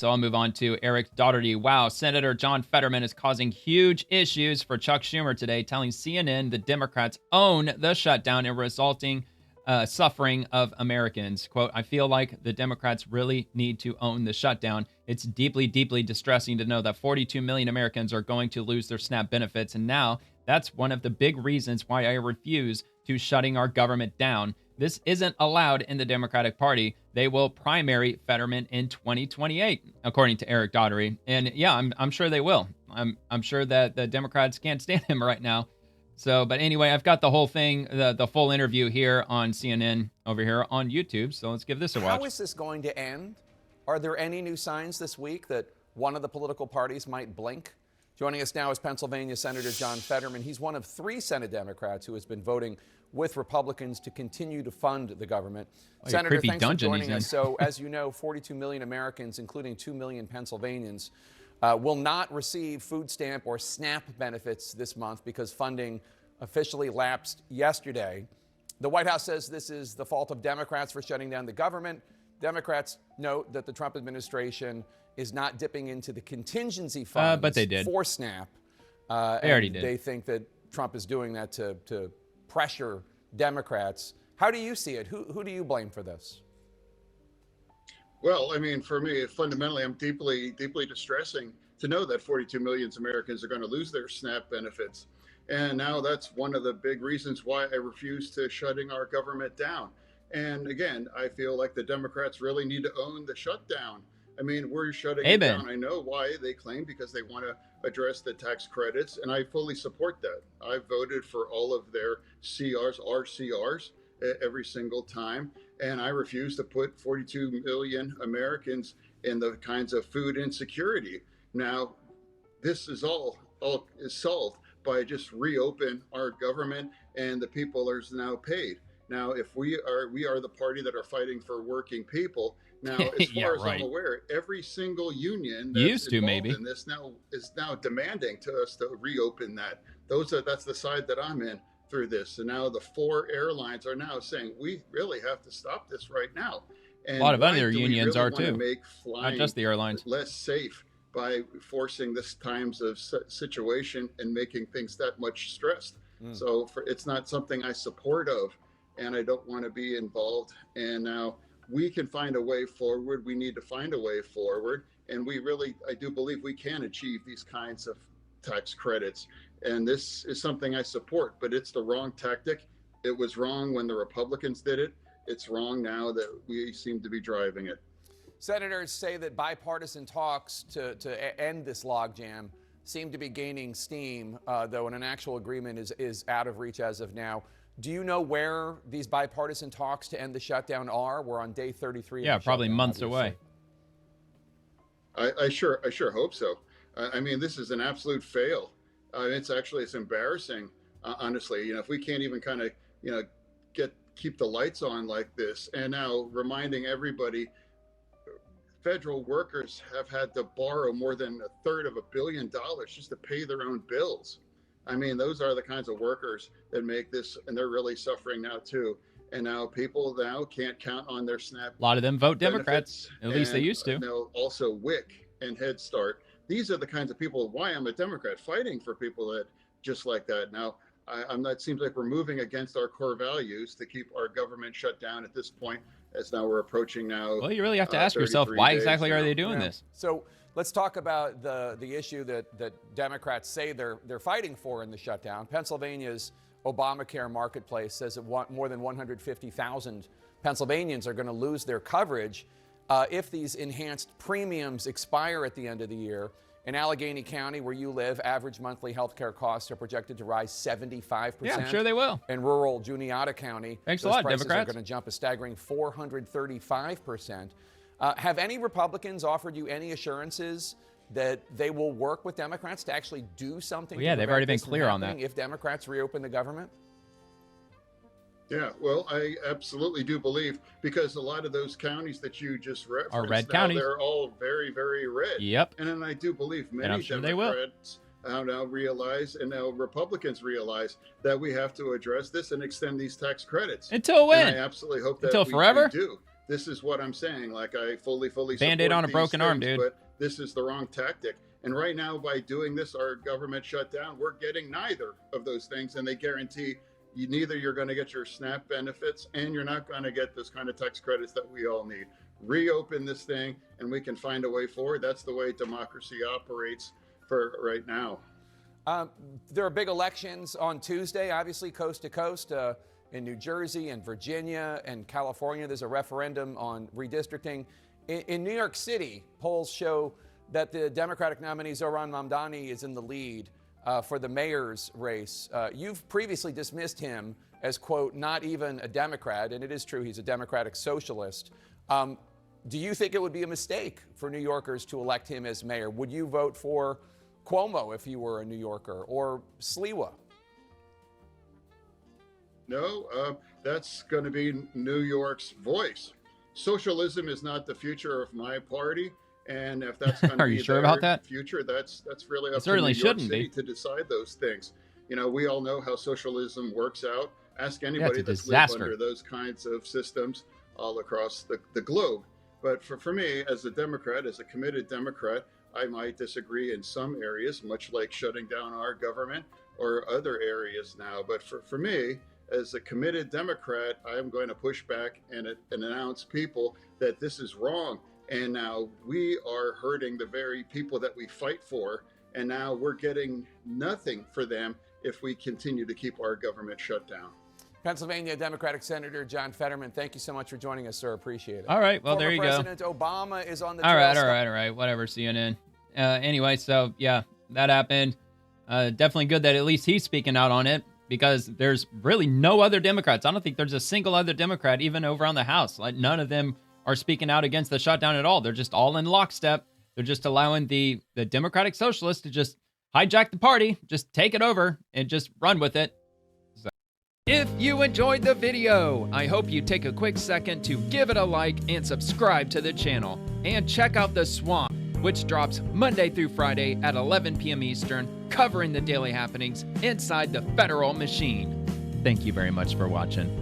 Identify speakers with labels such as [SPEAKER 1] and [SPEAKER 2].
[SPEAKER 1] So I'll move on to Eric Daugherty. Wow, Senator John Fetterman is causing huge issues for Chuck Schumer today, telling CNN the Democrats own the shutdown and resulting suffering of Americans. Quote, I feel like the Democrats really need to own the shutdown. It's deeply, deeply distressing to know that 42 million Americans are going to lose their SNAP benefits. And now that's one of the big reasons why I refuse to shutting our government down. This isn't allowed in the Democratic Party. They will primary Fetterman in 2028, according to Eric Daugherty. And yeah, I'm sure they will. I'm sure that the Democrats can't stand him right now. So, but anyway, I've got the whole thing, the full interview here on CNN over here on YouTube. So let's give this a watch.
[SPEAKER 2] How is this going to end? Are there any new signs this week that one of the political parties might blink? Joining us now is Pennsylvania Senator John Fetterman. He's one of 3 Senate Democrats who has been voting with Republicans to continue to fund the government. Senator, thanks for joining us. So, as you know, 42 million Americans, including 2 million Pennsylvanians, will not receive food stamp or SNAP benefits this month because funding officially lapsed yesterday. The White House says this is the fault of Democrats for shutting down the government. Democrats note that the Trump administration is not dipping into the contingency funds
[SPEAKER 1] but they did.
[SPEAKER 2] for SNAP.
[SPEAKER 1] They already did.
[SPEAKER 2] They think that Trump is doing that to pressure Democrats. How do you see it? Who do you blame for this?
[SPEAKER 3] Well, I mean, for me, fundamentally, I'm deeply distressing to know that 42 million Americans are going to lose their SNAP benefits. And now that's one of the big reasons why I refuse to shutting our government down. And again, I feel like the Democrats really need to own the shutdown. I mean, we're shutting it down. I know why they claim, because they want to address the tax credits, and I fully support that. I voted for all of their RCRs every single time, and I refuse to put 42 million Americans in the kinds of food insecurity. Now, this is all is solved by just reopen our government, and the people are now paid. Now, if we are the party that are fighting for working people. Now, as far as I'm aware, every single union that's involved in this now is demanding to us to reopen that. That's the side that I'm in through this. And now the 4 airlines are now saying we really have to stop this right now. And
[SPEAKER 1] a lot of other unions are too.
[SPEAKER 3] Make flying
[SPEAKER 1] not just the airlines.
[SPEAKER 3] Less safe by forcing this times of situation and making things that much stressed. So it's not something I support of, and I don't want to be involved. And now we can find a way forward. We need to find a way forward. And I do believe we can achieve these kinds of tax credits. And this is something I support, but it's the wrong tactic. It was wrong when the Republicans did it. It's wrong now that we seem to be driving it.
[SPEAKER 2] Senators say that bipartisan talks to end this logjam seem to be gaining steam, though an actual agreement is out of reach as of now. Do you know where these bipartisan talks to end the shutdown are? We're on day 33.
[SPEAKER 1] Yeah, probably months away.
[SPEAKER 3] I sure hope so. I mean, this is an absolute fail. It's embarrassing, honestly. If we can't even kind of, keep the lights on like this, and now reminding everybody, federal workers have had to borrow more than $1/3 billion just to pay their own bills. I mean, those are the kinds of workers that make this, and they're really suffering now too. And now people can't count on their SNAP.
[SPEAKER 1] A lot of them vote Democrats. At least they used to.
[SPEAKER 3] Also WIC and Head Start. These are the kinds of people, why I'm a Democrat, fighting for people that just like that. Now, it seems like we're moving against our core values to keep our government shut down at this point, as now we're approaching now.
[SPEAKER 1] Well, you really have to ask yourself, why exactly are they doing this?
[SPEAKER 2] So let's talk about the issue that Democrats say they're fighting for in the shutdown. Pennsylvania's Obamacare marketplace says that more than 150,000 Pennsylvanians are going to lose their coverage if these enhanced premiums expire at the end of the year. In Allegheny County, where you live, average monthly health care costs are projected to rise 75%.
[SPEAKER 1] Yeah, I'm sure they will.
[SPEAKER 2] In rural Juniata County,
[SPEAKER 1] thanks a lot,
[SPEAKER 2] prices
[SPEAKER 1] Democrats
[SPEAKER 2] are going to jump a staggering 435%. Have any Republicans offered you any assurances that they will work with Democrats to actually do something?
[SPEAKER 1] Well, yeah, they've already been clear on that.
[SPEAKER 2] If Democrats reopen the government?
[SPEAKER 3] Yeah, well, I absolutely do believe, because a lot of those counties that you just referenced
[SPEAKER 1] are red counties.
[SPEAKER 3] They're all very, very red.
[SPEAKER 1] Yep.
[SPEAKER 3] And then I do believe many Democrats now realize, and now Republicans realize, that we have to address this and extend these tax credits.
[SPEAKER 1] Until when?
[SPEAKER 3] And I absolutely hope that
[SPEAKER 1] Until forever?
[SPEAKER 3] we do. this is what I'm saying. Like, I fully
[SPEAKER 1] Band-Aid
[SPEAKER 3] support
[SPEAKER 1] on a
[SPEAKER 3] these
[SPEAKER 1] broken arm,
[SPEAKER 3] things,
[SPEAKER 1] dude.
[SPEAKER 3] but this is the wrong tactic. And right now, by doing this, our government shut down, we're getting neither of those things. And they guarantee neither you're going to get your SNAP benefits and you're not going to get those kind of tax credits that we all need. Reopen this thing and we can find a way forward. That's the way democracy operates for right now.
[SPEAKER 2] There are big elections on Tuesday, obviously coast to coast. In New Jersey and Virginia and California, there's a referendum on redistricting. In New York City, polls show that the Democratic nominee Zohran Mamdani is in the lead for the mayor's race. You've previously dismissed him as, quote, not even a Democrat, and it is true he's a Democratic socialist. Do you think it would be a mistake for New Yorkers to elect him as mayor? Would you vote for Cuomo if you were a New Yorker, or Sliwa?
[SPEAKER 3] No, that's going to be New York's voice. Socialism is not the future of my party, and if that's going to
[SPEAKER 1] Are
[SPEAKER 3] be
[SPEAKER 1] you sure
[SPEAKER 3] their
[SPEAKER 1] about that?
[SPEAKER 3] future, that's really
[SPEAKER 1] It
[SPEAKER 3] up to
[SPEAKER 1] certainly
[SPEAKER 3] New York
[SPEAKER 1] shouldn't
[SPEAKER 3] City
[SPEAKER 1] be.
[SPEAKER 3] to decide those things. You know, we all know how socialism works out. Ask anybody
[SPEAKER 1] it's a
[SPEAKER 3] that's lived
[SPEAKER 1] disaster.
[SPEAKER 3] under those kinds of systems all across the globe. But for me, as a Democrat, as a committed Democrat, I might disagree in some areas, much like shutting down our government or other areas now. But for me, as a committed Democrat, I'm going to push back and announce people that this is wrong. And now we are hurting the very people that we fight for. And now we're getting nothing for them if we continue to keep our government shut down.
[SPEAKER 2] Pennsylvania Democratic Senator John Fetterman, thank you so much for joining us, sir. Appreciate it.
[SPEAKER 1] All right, well,
[SPEAKER 2] Former
[SPEAKER 1] there you
[SPEAKER 2] President Obama is on the
[SPEAKER 1] go.
[SPEAKER 2] trail.
[SPEAKER 1] All right, whatever, CNN. Anyway, so yeah, that happened. Definitely good that at least he's speaking out on it, because there's really no other Democrats. I don't think there's a single other Democrat, even over on the House. Like, none of them are speaking out against the shutdown at all. They're just all in lockstep. They're just allowing the Democratic Socialists to just hijack the party, just take it over, and just run with it. So, if you enjoyed the video, I hope you take a quick second to give it a like and subscribe to the channel. And check out The Swamp, which drops Monday through Friday at 11 p.m. Eastern, covering the daily happenings inside the federal machine. Thank you very much for watching.